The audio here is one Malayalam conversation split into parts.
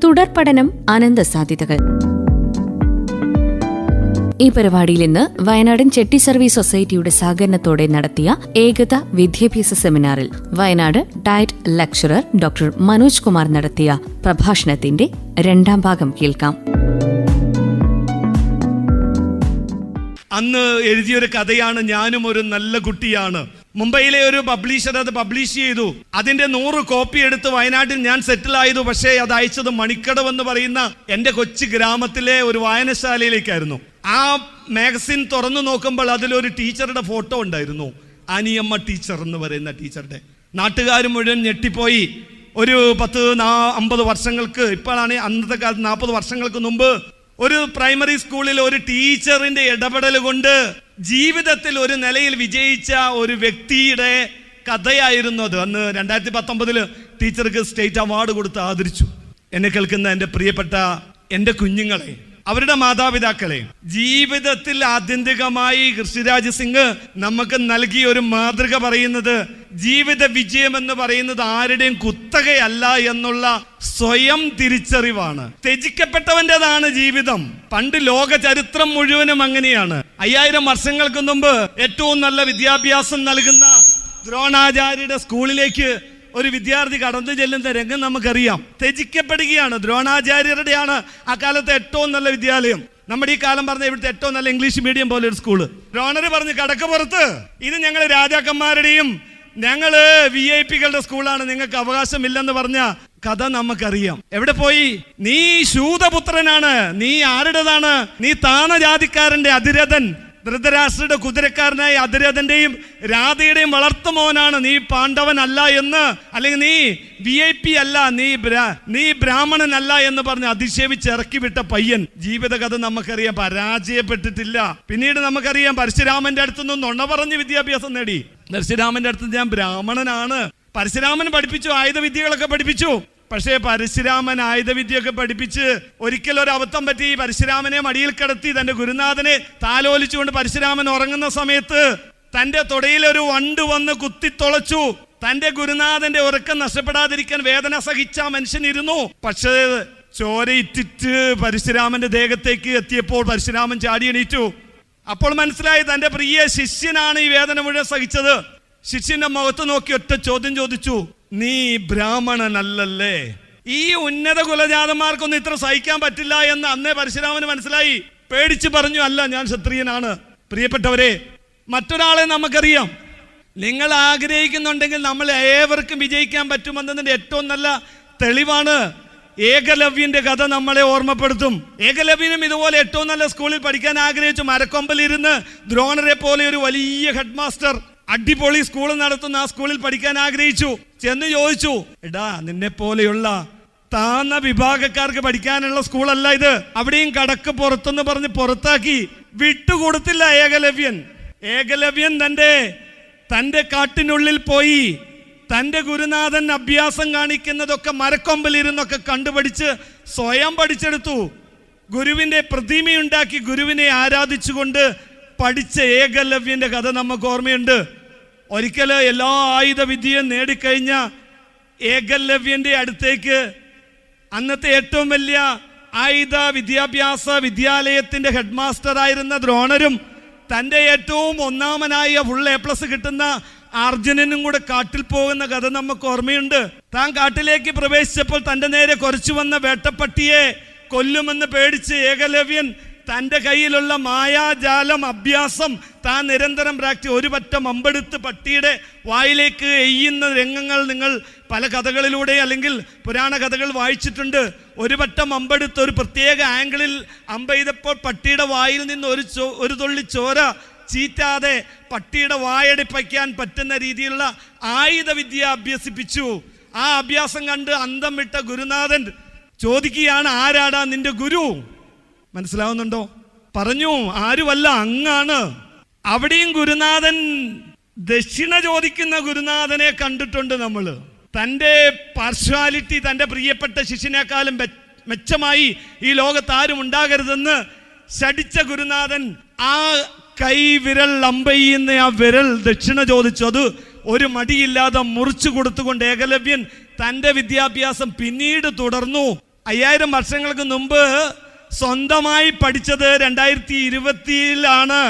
തുടർ പഠനം അനന്ത സാധ്യതകൾ. ഈ പരിപാടിയിൽ ഇന്ന് വയനാടൻ ചെട്ടി സർവീസ് സൊസൈറ്റിയുടെ സഹകരണത്തോടെ നടത്തിയ ഏകത വിദ്യാഭ്യാസ സെമിനാറിൽ Wayanad diet lecturer doctor Manoj Kumar നടത്തിയ പ്രഭാഷണത്തിന്റെ രണ്ടാം ഭാഗം കേൾക്കാം. അന്ന് എഴുതിയൊരു കഥയാണ് ഞാനും ഒരു നല്ല കുട്ടിയാണ്. മുംബൈയിലെ ഒരു പബ്ലിഷർ അത് പബ്ലിഷ് ചെയ്തു. അതിന്റെ 100 കോപ്പി എടുത്ത് വയനാട്ടിൽ ഞാൻ സെറ്റിൽ ആയതു. പക്ഷേ അത് അയച്ചത് മണിക്കടവ് എന്ന് പറയുന്ന എന്റെ കൊച്ചു ഗ്രാമത്തിലെ ഒരു വായനശാലയിലേക്കായിരുന്നു. ആ മാഗസിൻ തുറന്നു നോക്കുമ്പോൾ അതിലൊരു ടീച്ചറുടെ ഫോട്ടോ ഉണ്ടായിരുന്നു. ആനിയമ്മ ടീച്ചർ എന്ന് പറയുന്ന ടീച്ചറുടെ. നാട്ടുകാർ മുഴുവൻ ഞെട്ടിപ്പോയി. ഒരു 50 വർഷങ്ങൾക്ക്, ഇപ്പോഴാണ് അന്നത്തെ കാലത്ത് 40 വർഷങ്ങൾക്ക് മുമ്പ് ഒരു പ്രൈമറി സ്കൂളിൽ ഒരു ടീച്ചറിന്റെ ഇടപെടൽ കൊണ്ട് ജീവിതത്തിൽ ഒരു നിലയിൽ വിജയിച്ച ഒരു വ്യക്തിയുടെ കഥയായിരുന്നു അത്. അന്ന് 2019 ടീച്ചർക്ക് സ്റ്റേറ്റ് അവാർഡ് കൊടുത്ത് ആദരിച്ചു. എന്നെ കേൾക്കുന്ന എൻ്റെ പ്രിയപ്പെട്ട എൻ്റെ കുഞ്ഞുങ്ങളെ, അവരുടെ മാതാപിതാക്കളെ, ജീവിതത്തിൽ ആത്യന്തികമായി ഋഷിരാജ് സിംഗ് നമുക്ക് നൽകിയ ഒരു മാതൃക പറയുന്നത് ജീവിത വിജയം എന്ന് പറയുന്നത് ആരുടെയും കുത്തകയല്ല എന്നുള്ള സ്വയം തിരിച്ചറിവാണ്. ത്യജിക്കപ്പെട്ടവൻ്റെതാണ് ജീവിതം. പണ്ട് ലോക ചരിത്രം മുഴുവനും അങ്ങനെയാണ്. 5000 വർഷങ്ങൾക്ക് മുമ്പ് ഏറ്റവും നല്ല വിദ്യാഭ്യാസം നൽകുന്ന ദ്രോണാചാര്യയുടെ സ്കൂളിലേക്ക് ഒരു വിദ്യാർത്ഥി കടന്നു ചെല്ലുന്ന രംഗം നമുക്കറിയാം. ത്യജിക്കപ്പെടുകയാണ്. ദ്രോണാചാര്യരുടെയാണ് ആ കാലത്തെ ഏറ്റവും നല്ല വിദ്യാലയം. നമ്മുടെ ഈ കാലം പറഞ്ഞ ഇവിടുത്തെ ഏറ്റവും നല്ല ഇംഗ്ലീഷ് മീഡിയം പോലെ ഒരു സ്കൂള്. ദ്രോണർ പറഞ്ഞു, കടക്കപ്പുറത്ത് ഇത് ഞങ്ങൾ രാജാക്കന്മാരുടെയും ഞങ്ങള് VIP-കളുടെ സ്കൂളാണ്, നിങ്ങൾക്ക് അവകാശമില്ലെന്ന് പറഞ്ഞ കഥ നമുക്കറിയാം. എവിടെ പോയി? നീ ശൂതപുത്രനാണ്, നീ ആരുടേതാണ്? നീ താണ ജാതിക്കാരന്റെ അതിരഥൻ, ധൃതരാഷ്ട്രയുടെ കുതിരക്കാരനായ അതിരഥന്റെയും രാധയുടെയും വളർത്തുമോനാണ്. നീ പാണ്ഡവനല്ല എന്ന്, അല്ലെങ്കിൽ നീ VIP അല്ല, നീ ബ്രാഹ്മണനല്ല എന്ന് പറഞ്ഞ് അധിക്ഷേപിച്ച് ഇറക്കി വിട്ട പയ്യൻ. ജീവിതകഥ നമുക്കറിയാം, പരാജയപ്പെട്ടിട്ടില്ല. പിന്നീട് നമുക്കറിയാം പരശുരാമന്റെ അടുത്തുനിന്ന് നുണ പറഞ്ഞ് വിദ്യാഭ്യാസം നേടി. പരശുരാമന്റെ അടുത്ത് ഞാൻ ബ്രാഹ്മണനാണ്. പരശുരാമൻ പഠിപ്പിച്ചു, ആയുധ വിദ്യകളൊക്കെ പഠിപ്പിച്ചു. പക്ഷേ പരശുരാമൻ ആയുധവിദ്യയൊക്കെ പഠിപ്പിച്ച് ഒരിക്കലൊരു അബദ്ധം പറ്റി. പരശുരാമനെ മടിയിൽ കിടത്തി തന്റെ ഗുരുനാഥനെ താലോലിച്ചുകൊണ്ട് പരശുരാമൻ ഉറങ്ങുന്ന സമയത്ത് തന്റെ തൊടയിലൊരു വണ്ട് വന്ന് കുത്തിത്തൊളച്ചു. തന്റെ ഗുരുനാഥന്റെ ഉറക്കം നഷ്ടപ്പെടാതിരിക്കാൻ വേദന സഹിച്ച മനുഷ്യൻ ഇരുന്നു. പക്ഷേ ചോരയിറ്റിട്ട് പരശുരാമന്റെ ദേഹത്തേക്ക് എത്തിയപ്പോൾ പരശുരാമൻ ചാടി എണീറ്റു. അപ്പോൾ മനസ്സിലായി തന്റെ പ്രിയ ശിഷ്യനാണ് ഈ വേദന മുഴുവൻ സഹിച്ചത്. ശിഷ്യന്റെ മുഖത്ത് നോക്കി ഒറ്റ ചോദ്യം ചോദിച്ചു, നീ ബ്രാഹ്മണനല്ലല്ലേ? ഈ ഉന്നത കുലജാതന്മാർക്കൊന്നും ഇത്ര സഹിക്കാൻ പറ്റില്ല എന്ന് അന്നേ പരശുരാമന് മനസ്സിലായി. പേടിച്ച് പറഞ്ഞു, അല്ല, ഞാൻ ക്ഷത്രിയനാണ്. പ്രിയപ്പെട്ടവരെ, മറ്റൊരാളെ നമുക്കറിയാം. നിങ്ങൾ ആഗ്രഹിക്കുന്നുണ്ടെങ്കിൽ നമ്മൾ ഏവർക്കും വിജയിക്കാൻ പറ്റുമെന്നതിന്റെ ഏറ്റവും നല്ല തെളിവാണ് ഏകലവ്യന്റെ കഥ നമ്മളെ ഓർമ്മപ്പെടുത്തും. ഏകലവ്യനും ഇതുപോലെ ഏറ്റവും നല്ല സ്കൂളിൽ പഠിക്കാൻ ആഗ്രഹിച്ചു. മരക്കൊമ്പലിരുന്ന് ദ്രോണരെ പോലെ ഒരു വലിയ ഹെഡ് മാസ്റ്റർ അടിപൊളി സ്കൂൾ നടത്തുന്ന ആ സ്കൂളിൽ പഠിക്കാൻ ആഗ്രഹിച്ചു. ചെന്ന് ചോദിച്ചു, എടാ, നിന്നെ പോലെയുള്ള താന്ന വിഭാഗക്കാർക്ക് പഠിക്കാനുള്ള സ്കൂളല്ല ഇത്, അവിടെയും കടക്ക് പുറത്തെന്ന് പറഞ്ഞ് പുറത്താക്കി. വിട്ടുകൊടുത്തില്ല ഏകലവ്യൻ. ഏകലവ്യൻ തന്റെ കാട്ടിനുള്ളിൽ പോയി തന്റെ ഗുരുനാഥൻ അഭ്യാസം കാണിക്കുന്നതൊക്കെ മരക്കൊമ്പിലിരുന്നൊക്കെ കണ്ടുപഠിച്ച് സ്വയം പഠിച്ചെടുത്തു. ഗുരുവിന്റെ പ്രതിമയുണ്ടാക്കി ഗുരുവിനെ ആരാധിച്ചുകൊണ്ട് പഠിച്ച ഏകലവ്യന്റെ കഥ നമുക്ക് ഓർമ്മയുണ്ട്. ഒരിക്കൽ എല്ലാ ആയുധ വിദ്യയും നേടിക്കഴിഞ്ഞ ഏകലവ്യന്റെ അടുത്തേക്ക് അന്നത്തെ ഏറ്റവും വലിയ ആയുധ വിദ്യാഭ്യാസ വിദ്യാലയത്തിന്റെ ഹെഡ് മാസ്റ്റർ ആയിരുന്ന ദ്രോണരും തൻ്റെ ഏറ്റവും ഒന്നാമനായ ഫുൾ A+ കിട്ടുന്ന അർജുനനും കൂടെ കാട്ടിൽ പോകുന്ന കഥ നമുക്ക് ഓർമ്മയുണ്ട്. താൻ കാട്ടിലേക്ക് പ്രവേശിച്ചപ്പോൾ തൻ്റെ നേരെ കുറച്ചു വന്ന വേട്ടപ്പട്ടിയെ കൊല്ലുമെന്ന് പേടിച്ച് ഏകലവ്യൻ തൻ്റെ കയ്യിലുള്ള മായാജാലം അഭ്യാസം താൻ നിരന്തരം പ്രാക്ടീസ്. ഒരു പറ്റം അമ്പെടുത്ത് പട്ടിയുടെ വായിലേക്ക് എയ്യുന്ന രംഗങ്ങൾ നിങ്ങൾ പല കഥകളിലൂടെ അല്ലെങ്കിൽ പുരാണ കഥകൾ വായിച്ചിട്ടുണ്ട്. ഒരു പറ്റം അമ്പെടുത്ത് ഒരു പ്രത്യേക ആംഗിളിൽ അമ്പെയ്തപ്പോൾ പട്ടിയുടെ വായിൽ നിന്ന് ഒരു തുള്ളി ചോര ചീറ്റാതെ പട്ടിയുടെ വായടിപ്പിക്കാൻ പറ്റുന്ന രീതിയിലുള്ള ആയുധ വിദ്യ അഭ്യസിപ്പിച്ചു. ആ അഭ്യാസം കണ്ട് അന്തം വിട്ട ഗുരുനാഥൻ ചോദിക്കുകയാണ്, ആരാടാ നിന്റെ ഗുരു? മനസ്സിലാവുന്നുണ്ടോ? പറഞ്ഞു, ആരുമല്ല, അങ്ങാണ്. അവിടെയും ഗുരുനാഥൻ ദക്ഷിണ ചോദിക്കുന്ന ഗുരുനാഥനെ കണ്ടിട്ടുണ്ട് നമ്മൾ. തൻ്റെ പാർഷ്വാലിറ്റി തൻ്റെ പ്രിയപ്പെട്ട ശിഷ്യനേക്കാളും മെച്ചമായി ഈ ലോകത്ത് ആരും ഉണ്ടാകരുതെന്ന് ശടിച്ച ഗുരുനാഥൻ ആ കൈ വിരൽ അമ്പെയ്യുന്ന ആ വിരൽ ദക്ഷിണ ചോദിച്ചു. അത് ഒരു മടിയില്ലാതെ മുറിച്ചു കൊടുത്തുകൊണ്ട് ഏകലവ്യൻ തൻ്റെ വിദ്യാഭ്യാസം പിന്നീട് തുടർന്നു. 5000 വർഷങ്ങൾക്ക് മുമ്പ് സ്വന്തമായി പഠിച്ചത് 2020-ലാണ്.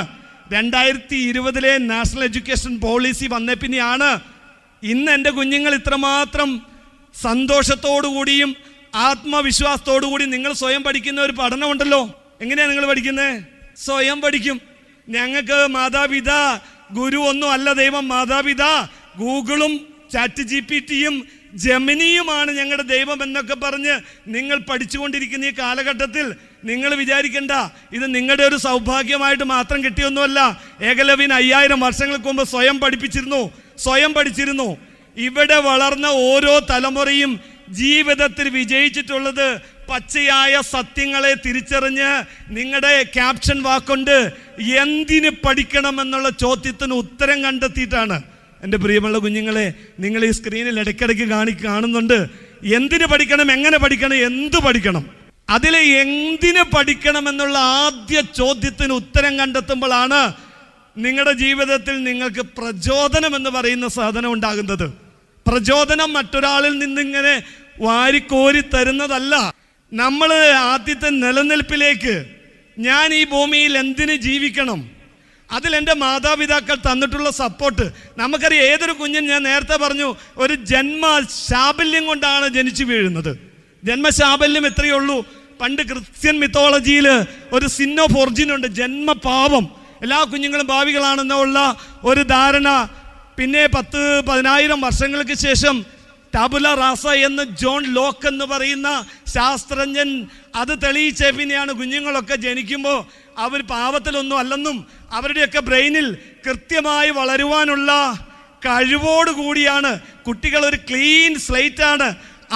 2020 നാഷണൽ എഡ്യൂക്കേഷൻ പോളിസി വന്ന പിന്നെയാണ് ഇന്ന് എൻ്റെ കുഞ്ഞുങ്ങൾ ഇത്രമാത്രം സന്തോഷത്തോടുകൂടിയും ആത്മവിശ്വാസത്തോടു കൂടി നിങ്ങൾ സ്വയം പഠിക്കുന്ന ഒരു പഠനമുണ്ടല്ലോ. എങ്ങനെയാണ് നിങ്ങൾ പഠിക്കുന്നത്? സ്വയം പഠിക്കും. ഞങ്ങൾക്ക് മാതാപിതാ ഗുരു ഒന്നും അല്ല ദൈവം. മാതാപിതാ ഗൂഗിളും ChatGPT-യും ജെമിനിയുമാണ് ഞങ്ങളുടെ ദൈവം എന്നൊക്കെ പറഞ്ഞ് നിങ്ങൾ പഠിച്ചുകൊണ്ടിരിക്കുന്ന ഈ കാലഘട്ടത്തിൽ നിങ്ങൾ വിചാരിക്കണ്ട ഇത് നിങ്ങളുടെ ഒരു സൗഭാഗ്യമായിട്ട് മാത്രം കിട്ടിയൊന്നുമല്ല. ഏകലവ്യൻ 5000 വർഷങ്ങൾക്ക് മുമ്പ് സ്വയം പഠിച്ചിരുന്നു. ഇവിടെ വളർന്ന ഓരോ തലമുറയും ജീവിതത്തിൽ വിജയിച്ചിട്ടുള്ളത് പച്ചയായ സത്യങ്ങളെ തിരിച്ചറിഞ്ഞ് നിങ്ങളുടെ ക്യാപ്ഷൻ വാക്കുകൊണ്ട് എന്തിന് പഠിക്കണം എന്നുള്ള ചോദ്യത്തിന് ഉത്തരം കണ്ടെത്തിയിട്ടാണ്. എൻ്റെ പ്രിയമുള്ള കുഞ്ഞുങ്ങളെ, നിങ്ങൾ ഈ സ്ക്രീനിൽ ഇടയ്ക്കിടയ്ക്ക് കാണുന്നുണ്ട്. എന്തിന് പഠിക്കണം, എങ്ങനെ പഠിക്കണം, എന്ത് പഠിക്കണം. അതിൽ എന്തിന് പഠിക്കണം എന്നുള്ള ആദ്യ ചോദ്യത്തിന് ഉത്തരം കണ്ടെത്തുമ്പോഴാണ് നിങ്ങളുടെ ജീവിതത്തിൽ നിങ്ങൾക്ക് പ്രചോദനം എന്ന് പറയുന്ന സാധനം ഉണ്ടാകുന്നത്. പ്രചോദനം മറ്റൊരാളിൽ നിന്നിങ്ങനെ വാരിക്കോരി തരുന്നതല്ല. നമ്മൾ ആദ്യത്തെ നിലനിൽപ്പിലേക്ക് ഞാൻ ഈ ഭൂമിയിൽ എന്തിന് ജീവിക്കണം, അതിൽ എൻ്റെ മാതാപിതാക്കൾ തന്നിട്ടുള്ള സപ്പോർട്ട് നമുക്കറിയാം. ഏതൊരു കുഞ്ഞും, ഞാൻ നേരത്തെ പറഞ്ഞു, ഒരു ജന്മശാബല്യം കൊണ്ടാണ് ജനിച്ചു വീഴുന്നത്. ജന്മശാബല്യം എത്രയേ ഉള്ളൂ. പണ്ട് ക്രിസ്ത്യൻ മിത്തോളജിയിൽ ഒരു സിൻ ഓഫ് ഒറിജിൻ ഉണ്ട്, ജന്മപാപം. എല്ലാ കുഞ്ഞുങ്ങളും ഭാവികളാണെന്നുള്ള ഒരു ധാരണ. പിന്നെ 10,000 വർഷങ്ങൾക്ക് ശേഷം ടാബുല റാസ എന്ന് ജോൺ ലോക്ക് എന്ന് പറയുന്ന ശാസ്ത്രജ്ഞൻ അത് തെളിയിച്ച പിന്നെയാണ് കുഞ്ഞുങ്ങളൊക്കെ ജനിക്കുമ്പോൾ അവർ പാവത്തിലൊന്നും അല്ലെന്നും അവരുടെയൊക്കെ ബ്രെയിനിൽ കൃത്യമായി വളരുവാനുള്ള കഴിവോടുകൂടിയാണ്. കുട്ടികൾ ഒരു ക്ലീൻ സ്ലേറ്റ് ആണ്,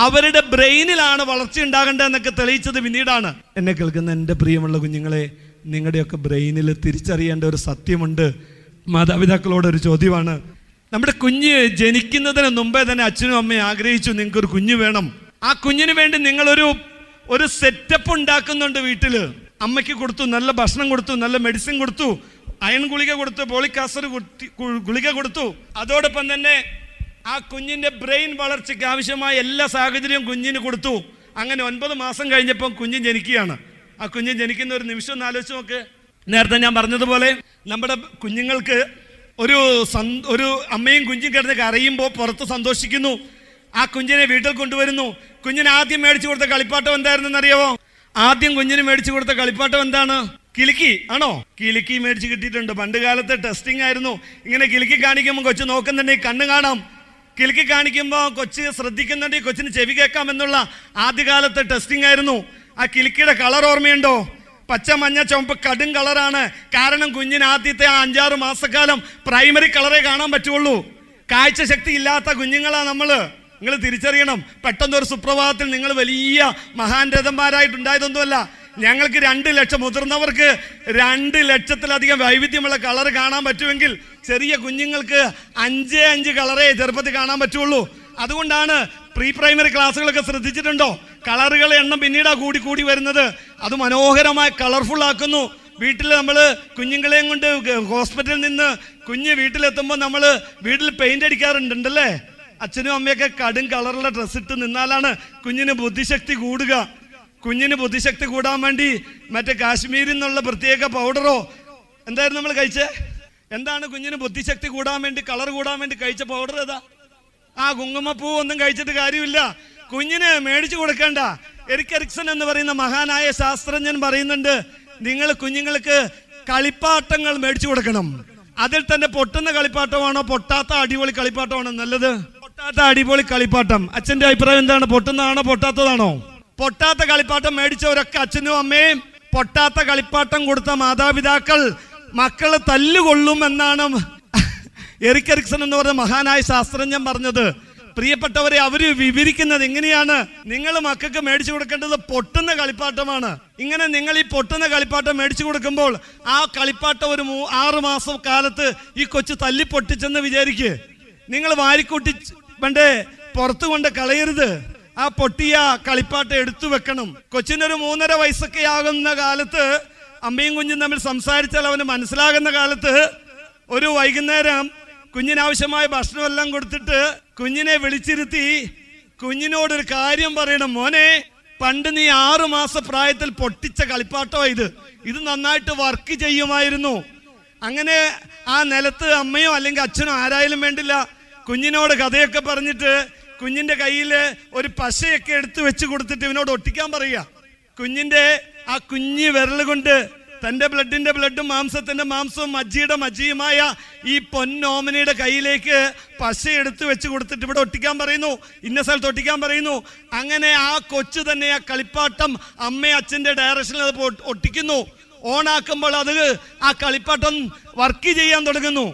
അവരുടെ ബ്രെയിനിലാണ് വളർച്ച ഉണ്ടാകേണ്ടതെന്നൊക്കെ തെളിയിച്ചത് പിന്നീടാണ്. എന്നെ കേൾക്കുന്ന എൻ്റെ പ്രിയമുള്ള കുഞ്ഞുങ്ങളെ, നിങ്ങളുടെയൊക്കെ ബ്രെയിനിൽ തിരിച്ചറിയേണ്ട ഒരു സത്യമുണ്ട്. മാതാപിതാക്കളോടൊരു ചോദ്യമാണ്. നമ്മുടെ കുഞ്ഞ് ജനിക്കുന്നതിന് മുമ്പേ തന്നെ അച്ഛനും അമ്മയും ആഗ്രഹിച്ചു നിങ്ങൾക്കൊരു കുഞ്ഞ് വേണം. ആ കുഞ്ഞിന് വേണ്ടി നിങ്ങളൊരു സെറ്റപ്പ് ഉണ്ടാക്കുന്നുണ്ട് വീട്ടിൽ. അമ്മയ്ക്ക് കൊടുത്തു, നല്ല ഭക്ഷണം കൊടുത്തു, നല്ല മെഡിസിൻ കൊടുത്തു, അയൺ ഗുളിക കൊടുത്തു, ഫോളിക് ആസിഡ് ഗുളിക കൊടുത്തു. അതോടൊപ്പം തന്നെ ആ കുഞ്ഞിൻ്റെ ബ്രെയിൻ വളർച്ചയ്ക്ക് ആവശ്യമായ എല്ലാ സാഹചര്യവും കുഞ്ഞിന് കൊടുത്തു. അങ്ങനെ 9 മാസം കഴിഞ്ഞപ്പോൾ കുഞ്ഞ് ജനിക്കുകയാണ്. ആ കുഞ്ഞ് ജനിക്കുന്ന ഒരു നിമിഷം ഒന്ന് ആലോചിച്ച് നോക്ക്. നേരത്തെ ഞാൻ പറഞ്ഞതുപോലെ നമ്മുടെ കുഞ്ഞുങ്ങൾക്ക് ഒരു അമ്മയും കുഞ്ഞും കിടന്ന് കരയുമ്പോൾ പുറത്ത് സന്തോഷിക്കുന്നു. ആ കുഞ്ഞിനെ വീട്ടിൽ കൊണ്ടുവരുന്നു. കുഞ്ഞിന് ആദ്യം മേടിച്ചു കൊടുത്ത കളിപ്പാട്ടം എന്തായിരുന്നെന്ന് അറിയാമോ? ആദ്യം കുഞ്ഞിന് മേടിച്ചു കൊടുത്ത കളിപ്പാട്ടം എന്താണ്? കിലുക്കി ആണോ? കിലുക്കി മേടിച്ച് കിട്ടിയിട്ടുണ്ട്. പണ്ട് കാലത്ത് ടെസ്റ്റിംഗ് ആയിരുന്നു. ഇങ്ങനെ കിലുക്കി കാണിക്കുമ്പോൾ കൊച്ചു നോക്കുന്നുണ്ടെങ്കിൽ കണ്ണ് കാണാം. കിലുക്കി കാണിക്കുമ്പോൾ കൊച്ച് ശ്രദ്ധിക്കുന്നുണ്ടെങ്കിൽ കൊച്ചിന് ചെവി കേൾക്കാം എന്നുള്ള ആദ്യകാലത്തെ ടെസ്റ്റിംഗ് ആയിരുന്നു. ആ കിലുക്കിയുടെ കളർ ഓർമ്മയുണ്ടോ? പച്ച, മഞ്ഞ, ചുവപ്പ് കടും കളറാണ്. കാരണം കുഞ്ഞിന് ആദ്യത്തെ 5-6 മാസക്കാലം പ്രൈമറി കളറേ കാണാൻ പറ്റുള്ളൂ. കാഴ്ച ശക്തി ഇല്ലാത്ത കുഞ്ഞുങ്ങളാ നിങ്ങൾ തിരിച്ചറിയണം. പെട്ടെന്നൊരു സുപ്രഭാതത്തിൽ നിങ്ങൾ വലിയ മഹാൻരഥന്മാരായിട്ടുണ്ടായതൊന്നുമല്ല. ഞങ്ങൾക്ക് 2 ലക്ഷം, മുതിർന്നവർക്ക് 2 ലക്ഷത്തിലധികം വൈവിധ്യമുള്ള കളർ കാണാൻ പറ്റുമെങ്കിൽ ചെറിയ കുഞ്ഞുങ്ങൾക്ക് 5 കളറേ ചെറുപ്പത്തിൽ കാണാൻ പറ്റുള്ളൂ. അതുകൊണ്ടാണ് പ്രീ പ്രൈമറി ക്ലാസ്സുകളൊക്കെ ശ്രദ്ധിച്ചിട്ടുണ്ടോ? കളറുകളുടെ എണ്ണം പിന്നീടാ കൂടി വരുന്നത്. അത് മനോഹരമായി കളർഫുൾ ആക്കുന്നു. വീട്ടിൽ നമ്മൾ കുഞ്ഞുങ്ങളെയും കൊണ്ട് ഹോസ്പിറ്റലിൽ നിന്ന് കുഞ്ഞ് വീട്ടിലെത്തുമ്പോൾ നമ്മൾ വീട്ടിൽ പെയിന്റ് അടിക്കാറുണ്ടല്ലേ? അച്ഛനും അമ്മയൊക്കെ കടും കളറുള്ള ഡ്രസ്സ് ഇട്ട് നിന്നാലാണ് കുഞ്ഞിന് ബുദ്ധിശക്തി കൂടുക. കുഞ്ഞിന് ബുദ്ധിശക്തി കൂടാൻ വേണ്ടി മറ്റേ കാശ്മീരിൽ നിന്നുള്ള പ്രത്യേക പൗഡറോ എന്തായിരുന്നു നമ്മൾ കഴിച്ചേ? എന്താണ് കുഞ്ഞിന് ബുദ്ധിശക്തി കൂടാൻ വേണ്ടി, കളർ കൂടാൻ വേണ്ടി കഴിച്ച പൗഡർ ഏതാ? ആ കുങ്കുമപ്പൂ ഒന്നും കഴിച്ചിട്ട് കാര്യമില്ല. കുഞ്ഞിന് മേടിച്ചു കൊടുക്കണ്ട. എറിക് എറിക്സൺ എന്ന് പറയുന്ന മഹാനായ ശാസ്ത്രജ്ഞൻ പറയുന്നുണ്ട്, നിങ്ങൾ കുഞ്ഞുങ്ങൾക്ക് കളിപ്പാട്ടങ്ങൾ മേടിച്ചു കൊടുക്കണം. അതിൽ തന്നെ പൊട്ടുന്ന കളിപ്പാട്ടമാണോ പൊട്ടാത്ത അടിപൊളി കളിപ്പാട്ടമാണോ നല്ലത്? പൊട്ടാത്ത അടിപൊളി കളിപ്പാട്ടം. അച്ഛൻ്റെ അഭിപ്രായം എന്താണ്? പൊട്ടുന്നതാണോ പൊട്ടാത്തതാണോ? പൊട്ടാത്ത കളിപ്പാട്ടം മേടിച്ചവരൊക്കെ അച്ഛനും അമ്മയും, പൊട്ടാത്ത കളിപ്പാട്ടം കൊടുത്ത മാതാപിതാക്കൾ മക്കള് തല്ലുകൊള്ളും എന്നാണ് എറിക് എറിക്സൺ എന്ന് പറഞ്ഞ മഹാനായ ശാസ്ത്രജ്ഞൻ പറഞ്ഞത്. പ്രിയപ്പെട്ടവരെ, അവര് വിവരിക്കുന്നത് എങ്ങനെയാണ്? നിങ്ങൾ മക്കൾക്ക് മേടിച്ചു കൊടുക്കേണ്ടത് പൊട്ടുന്ന കളിപ്പാട്ടമാണ്. ഇങ്ങനെ നിങ്ങൾ ഈ പൊട്ടുന്ന കളിപ്പാട്ടം മേടിച്ചു കൊടുക്കുമ്പോൾ ആ കളിപ്പാട്ടം ഒരു 6 മാസം കാലത്ത് ഈ കൊച്ചു തല്ലി പൊട്ടിച്ചെന്ന് വിചാരിക്ക്. നിങ്ങൾ വാരിക്കൂട്ടി പണ്ടേ പുറത്തു കൊണ്ട് കളയരുത്. ആ പൊട്ടിയ കളിപ്പാട്ടം എടുത്തു വെക്കണം. കൊച്ചിനൊരു 3.5 വയസ്സൊക്കെ ആകുന്ന കാലത്ത്, അമ്മയും കുഞ്ഞും തമ്മിൽ സംസാരിച്ചാൽ അവന് മനസ്സിലാകുന്ന കാലത്ത്, ഒരു വൈകുന്നേരം കുഞ്ഞിനാവശ്യമായ ഭക്ഷണമെല്ലാം കൊടുത്തിട്ട് കുഞ്ഞിനെ വിളിച്ചിരുത്തി കുഞ്ഞിനോടൊരു കാര്യം പറയണം. മോനെ, പണ്ട് നീ 6 മാസ പ്രായത്തിൽ പൊട്ടിച്ച കളിപ്പാട്ടോ ഇത് നന്നായിട്ട് വർക്ക് ചെയ്യുമായിരുന്നു. അങ്ങനെ ആ നിലത്ത് അമ്മയോ അല്ലെങ്കിൽ അച്ഛനോ ആരായാലും വേണ്ടില്ല, കുഞ്ഞിനോട് കഥയൊക്കെ പറഞ്ഞിട്ട് കുഞ്ഞിന്റെ കയ്യിൽ ഒരു പശയൊക്കെ എടുത്ത് വെച്ച് കൊടുത്തിട്ട് ഇവനോട് ഒട്ടിക്കാൻ പറയുക. കുഞ്ഞിന്റെ ആ കുഞ്ഞി വിരൽ കൊണ്ട് തന്റെ ബ്ലഡിന്റെ ബ്ലഡും മാംസത്തിന്റെ മാംസവും മജ്ജിയുടെ മജ്ജിയുമായ ഈ പൊന്നോമനയുടെ കയ്യിലേക്ക് പശ എടുത്ത് വെച്ച് കൊടുത്തിട്ട് ഇവിടെ ഒട്ടിക്കാൻ പറയുന്നു, ഇന്ന സ്ഥലത്ത് ഒട്ടിക്കാൻ പറയുന്നു. അങ്ങനെ ആ കൊച്ചു തന്നെ ആ കളിപ്പാട്ടം അമ്മ അച്ഛന്റെ ഡയറക്ഷനിൽ അത് ഒട്ടിക്കുന്നു. ഓണാക്കുമ്പോൾ അത് ആ കളിപ്പാട്ടം വർക്ക് ചെയ്യാൻ തുടങ്ങുന്നു.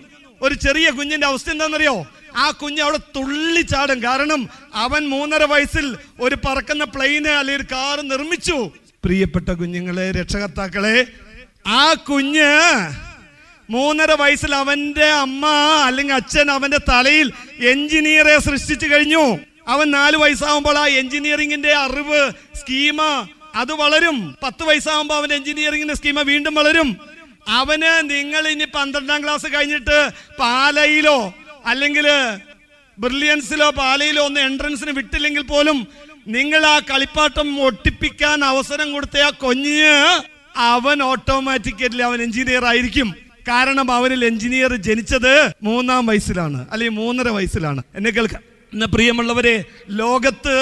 ഒരു ചെറിയ കുഞ്ഞിന്റെ അവസ്ഥ എന്താണെന്നറിയോ? ആ കുഞ്ഞ് അവിടെ തുള്ളിച്ചാടും. കാരണം അവൻ 3.5 വയസ്സിൽ ഒരു പറക്കുന്ന പ്ലെയിന് അല്ലെങ്കിൽ ഒരു കാർ നിർമ്മിച്ചു. പ്രിയപ്പെട്ട കുഞ്ഞുങ്ങളെ, രക്ഷകർത്താക്കളെ, ആ കുഞ്ഞ് 3.5 വയസ്സിൽ അവന്റെ അമ്മ അല്ലെങ്കിൽ അച്ഛൻ അവന്റെ തലയിൽ എഞ്ചിനീയറെ സൃഷ്ടിച്ചു കഴിഞ്ഞു. അവൻ 4 വയസ്സാകുമ്പോൾ ആ എഞ്ചിനീയറിംഗിന്റെ അറിവ് സ്കീമ അത് വളരും. 10 വയസ്സാകുമ്പോൾ അവന്റെ എഞ്ചിനീയറിംഗിന്റെ സ്കീമ വീണ്ടും വളരും. അവന് നിങ്ങൾ ഇനി 12ാം ക്ലാസ് കഴിഞ്ഞിട്ട് പാലയിലോ അല്ലെങ്കിൽ ബ്രില്യൻസിലോ പാലയിലോ ഒന്ന് എൻട്രൻസിന് വിട്ടില്ലെങ്കിൽ പോലും നിങ്ങൾ ആ കളിപ്പാട്ടം ഒട്ടിപ്പിക്കാൻ അവസരം കൊടുത്ത ആ കുഞ്ഞ് അവൻ ഓട്ടോമാറ്റിക്കലി അവൻ എഞ്ചിനീയർ ആയിരിക്കും. കാരണം അവനിൽ എഞ്ചിനീയർ ജനിച്ചത് 3ാം വയസ്സിലാണ് അല്ലെങ്കിൽ 3.5 വയസ്സിലാണ്. എന്നെ കേൾക്കാം. എന്ന പ്രിയമുള്ളവരെ, ലോകത്ത്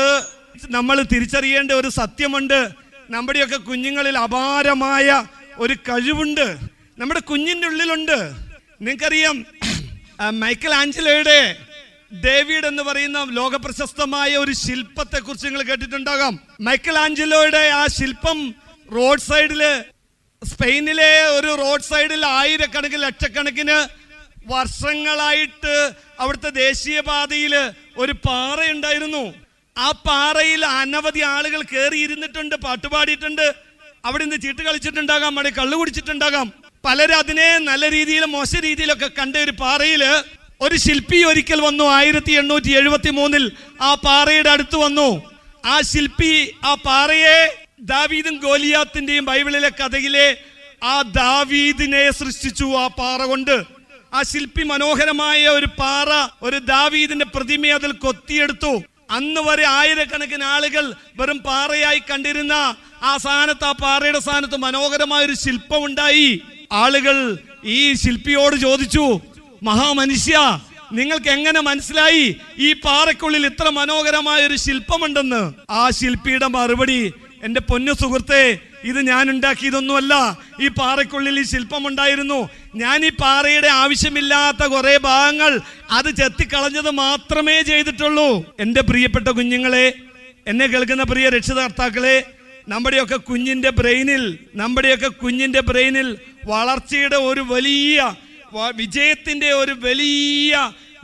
നമ്മൾ തിരിച്ചറിയേണ്ട ഒരു സത്യമുണ്ട്. നമ്മുടെയൊക്കെ കുഞ്ഞുങ്ങളിൽ അപാരമായ ഒരു കഴിവുണ്ട്, നമ്മുടെ കുഞ്ഞിൻ്റെ ഉള്ളിലുണ്ട്. നിങ്ങൾക്കറിയാം, മൈക്കൽ ആഞ്ചലോയുടെ ഡേവിഡ് എന്ന് പറയുന്ന ലോകപ്രശസ്തമായ ഒരു ശില്പത്തെ കുറിച്ച് നിങ്ങൾ കേട്ടിട്ടുണ്ടാകാം. മൈക്കൽ ആഞ്ചലോയുടെ ആ ശില്പം റോഡ് സൈഡില്, സ്പെയിനിലെ ഒരു റോഡ് സൈഡിൽ ആയിരക്കണക്കിന് ലക്ഷക്കണക്കിന് വർഷങ്ങളായിട്ട് അവിടുത്തെ ദേശീയപാതയില് ഒരു പാറയുണ്ടായിരുന്നു. ആ പാറയിൽ അനവധി ആളുകൾ കയറി ഇരുന്നിട്ടുണ്ട്, പാട്ടുപാടിയിട്ടുണ്ട്, അവിടെ നിന്ന് ചീട്ട് കളിച്ചിട്ടുണ്ടാകാം, അവിടെ കള്ളു കുടിച്ചിട്ടുണ്ടാകാം. പലരും അതിനെ നല്ല രീതിയിലും മോശ രീതിയിലൊക്കെ കണ്ട ഒരു പാറയില് ഒരു ശില്പി ഒരിക്കൽ വന്നു. 1873 ആ പാറയുടെ അടുത്ത് വന്നു. ആ ശില്പി ആ പാറയെ ദാവീദും ഗോലിയാത്തിന്റെയും ബൈബിളിലെ കഥയിലെ ആ ദാവീദിനെ സൃഷ്ടിച്ചു ആ പാറ കൊണ്ട്. ആ ശില്പി മനോഹരമായ ഒരു പാറ, ഒരു ദാവീദിന്റെ പ്രതിമയെ അതിൽ കൊത്തിയെടുത്തു. അന്ന് വരെ ആയിരക്കണക്കിന് ആളുകൾ വെറും പാറയായി കണ്ടിരുന്ന ആ സ്ഥാനത്ത്, ആ പാറയുടെ സ്ഥാനത്ത് മനോഹരമായ ഒരു ശില്പം ഉണ്ടായി. ആളുകൾ ഈ ശില്പിയോട് ചോദിച്ചു, മഹാമനുഷ്യ, നിങ്ങൾക്ക് എങ്ങനെ മനസ്സിലായി ഈ പാറയ്ക്കുള്ളിൽ ഇത്ര മനോഹരമായ ഒരു ശില്പമുണ്ടെന്ന്? ആ ശില്പിയുടെ മറുപടി, എന്റെ പൊന്നു സുഹൃത്തെ, ഇത് ഞാൻ ഉണ്ടാക്കിയതൊന്നുമല്ല. ഈ പാറയ്ക്കുള്ളിൽ ഈ ശില്പം ഉണ്ടായിരുന്നു. ഞാൻ ഈ പാറയുടെ ആവശ്യമില്ലാത്ത കുറെ ഭാഗങ്ങൾ അത് ചെത്തിക്കളഞ്ഞത് മാത്രമേ ചെയ്തിട്ടുള്ളൂ. എന്റെ പ്രിയപ്പെട്ട കുഞ്ഞുങ്ങളെ, എന്നെ കേൾക്കുന്ന പ്രിയ രക്ഷിതാക്കളെ, നമ്മുടെയൊക്കെ കുഞ്ഞിന്റെ ബ്രെയിനിൽ വളർച്ചയുടെ ഒരു വലിയ വിജയത്തിന്റെ ഒരു വലിയ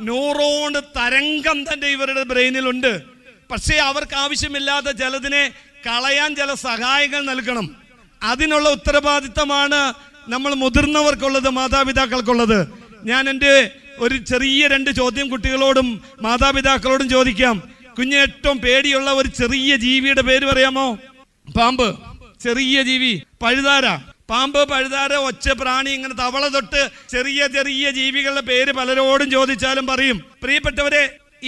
ന്യൂറോൺ തരംഗം തന്നെ ഇവരുടെ ബ്രെയിനിലുണ്ട്. പക്ഷേ അവർക്ക് ആവശ്യമില്ലാത്ത ചിലതിനെ കളയാൻ ചില സഹായങ്ങൾ നൽകണം. അതിനുള്ള ഉത്തരവാദിത്തമാണ് നമ്മൾ മുതിർന്നവർക്കുള്ളത്, മാതാപിതാക്കൾക്കുള്ളത്. ഞാൻ എൻ്റെ ഒരു ചെറിയ 2 ചോദ്യം കുട്ടികളോടും മാതാപിതാക്കളോടും ചോദിക്കാം. കുഞ്ഞിന് ഏറ്റവും പേടിയുള്ള ഒരു ചെറിയ ജീവിയുടെ പേര് പറയാമോ? പാമ്പ്, ചെറിയ ജീവി. പഴുതാര, പാമ്പ്, പഴുതാര, ഒച്ച പ്രാണി, ഇങ്ങനെ തവള തൊട്ട് ചെറിയ ചെറിയ ജീവികളുടെ പേര് പലരോടും ചോദിച്ചാലും പറയും. പ്രിയപ്പെട്ടവരെ,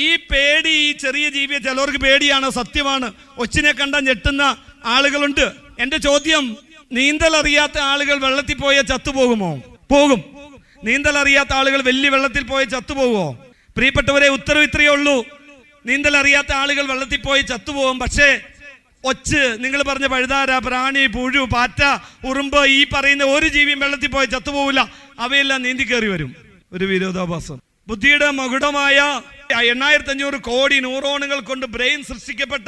ഈ പേടി, ഈ ചെറിയ ജീവിയെ ചിലവർക്ക് പേടിയാണ്, സത്യമാണ്. ഒച്ചിനെ കണ്ടാൽ ഞെട്ടുന്ന ആളുകളുണ്ട്. എന്റെ ചോദ്യം, നീന്തൽ അറിയാത്ത ആളുകൾ വെള്ളത്തിൽ പോയ ചത്തുപോകുമോ? പോകും. നീന്തൽ അറിയാത്ത ആളുകൾ വലിയ വെള്ളത്തിൽ പോയ ചത്തുപോകുമോ? പ്രിയപ്പെട്ടവരെ, ഉത്തരവ് ഇത്രയേ ഉള്ളൂ. നീന്തൽ അറിയാത്ത ആളുകൾ വെള്ളത്തിൽ പോയി ചത്തുപോകും. പക്ഷേ ഒച്ച്, നിങ്ങൾ പറഞ്ഞ പഴുതാര, പ്രാണി, പുഴു, പാറ്റ, ഉറുമ്പ്, ഈ പറയുന്ന ഒരു ജീവിയും വെള്ളത്തിൽ പോയി ചത്തുപോകില്ല. അവയെല്ലാം നീന്തി കയറി വരും. ഒരു വിരോധാഭാസം. ബുദ്ധിയുടെ മകുടമായ 8500 കോടി ന്യൂറോണുകൾ കൊണ്ട് ബ്രെയിൻ സൃഷ്ടിക്കപ്പെട്ട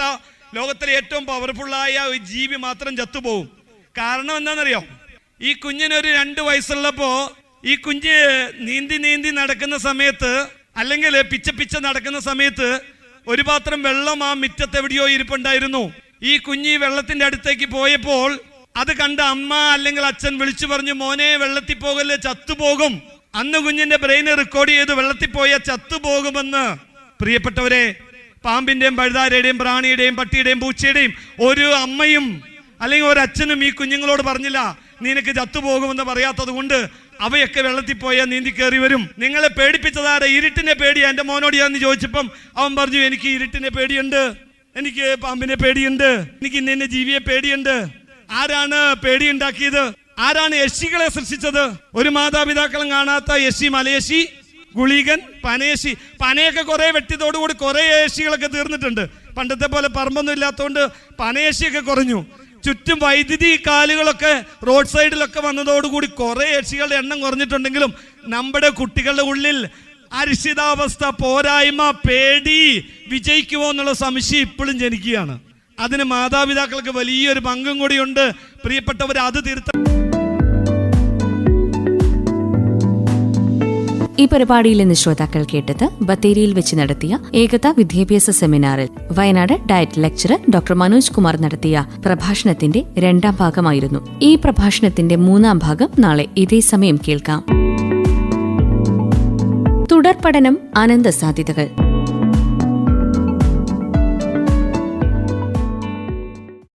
ലോകത്തിലെ ഏറ്റവും പവർഫുള്ളായ ഒരു ജീവി മാത്രം ചത്തുപോകും. കാരണം എന്താണെന്നറിയോ? ഈ കുഞ്ഞിനൊരു 2 വയസ്സുള്ളപ്പോ ഈ കുഞ്ഞ് നീന്തി നടക്കുന്ന സമയത്ത്, അല്ലെങ്കിൽ പിച്ച നടക്കുന്ന സമയത്ത്, ഒരു പാത്രം വെള്ളം ആ മുറ്റത്ത് എവിടെയോ ഇരിപ്പുണ്ടായിരുന്നു. ഈ കുഞ്ഞ് വെള്ളത്തിന്റെ അടുത്തേക്ക് പോയപ്പോൾ അത് കണ്ട അമ്മ അല്ലെങ്കിൽ അച്ഛൻ വിളിച്ചു പറഞ്ഞു, മോനെ വെള്ളത്തിൽ പോകല്ലേ, ചത്തുപോകും. അന്ന് കുഞ്ഞിന്റെ ബ്രെയിന് റെക്കോർഡ് ചെയ്തു വെള്ളത്തിൽ പോയാൽ ചത്തുപോകുമെന്ന്. പ്രിയപ്പെട്ടവരെ, പാമ്പിന്റെയും പഴുതാരയുടെയും പ്രാണിയുടെയും പട്ടിയുടെയും പൂച്ചയുടെയും ഒരു അമ്മയും അല്ലെങ്കിൽ ഒരു അച്ഛനും ഈ കുഞ്ഞുങ്ങളോട് പറഞ്ഞില്ല നിനക്ക് ചത്തുപോകുമെന്ന് പറയാത്തത് കൊണ്ട് അവയൊക്കെ വെള്ളത്തിൽ പോയാൽ നീന്തി കയറി വരും. നിങ്ങളെ പേടിപ്പിച്ചതാരെ? ഇരുട്ടിനെ പേടിയാ. എൻ്റെ മോനോട് ഞാൻ ചോദിച്ചപ്പം അവൻ പറഞ്ഞു, എനിക്ക് ഇരുട്ടിനെ പേടിയുണ്ട്. എനിക്ക് പാമ്പിനെ പേടിയുണ്ട്, എനിക്ക് ഇന്ന ജീവിയെ പേടിയുണ്ട്. ആരാണ് പേടിയുണ്ടാക്കിയത്? ആരാണ് യക്ഷികളെ സൃഷ്ടിച്ചത്? ഒരു മാതാപിതാക്കളും കാണാത്ത യക്ഷി, മലയക്ഷി, ഗുളികൻ, പനയക്ഷി. പനയൊക്കെ കുറെ വെട്ടിയതോടുകൂടി കുറെ യക്ഷികളൊക്കെ തീർന്നിട്ടുണ്ട്. പണ്ടത്തെ പോലെ പറമ്പൊന്നും ഇല്ലാത്തതുകൊണ്ട് പനയക്ഷിയൊക്കെ കുറഞ്ഞു. ചുറ്റും വൈദ്യുതി കാലുകളൊക്കെ റോഡ് സൈഡിലൊക്കെ വന്നതോടുകൂടി കുറെ യക്ഷികളുടെ എണ്ണം കുറഞ്ഞിട്ടുണ്ടെങ്കിലും നമ്മുടെ കുട്ടികളുടെ ഉള്ളിൽ അരിശിതാവസ്ഥ, പോരായ്മ, പേടി, വിജയിക്കുമോ എന്നുള്ള സംശയം ഇപ്പോഴും ജനിക്കുകയാണ്. അതിന് മാതാപിതാക്കൾക്ക് വലിയൊരു പങ്കും കൂടിയുണ്ട്. പ്രിയപ്പെട്ടവർ, അത് തീർത്ത ഈ പരിപാടിയിൽ നിന്ന് ശ്രോതാക്കൾ കേട്ടത് ബത്തേരിയിൽ വെച്ച് നടത്തിയ ഏകതാ വിദ്യാഭ്യാസ സെമിനാറിൽ Wayanad diet lecturer doctor Manoj Kumar നടത്തിയ പ്രഭാഷണത്തിന്റെ 2ാം ഭാഗമായിരുന്നു. ഈ പ്രഭാഷണത്തിന്റെ 3ാം ഭാഗം നാളെ ഇതേ സമയം കേൾക്കാം. തുടർ പഠനം, അനന്ത സാധ്യതകൾ.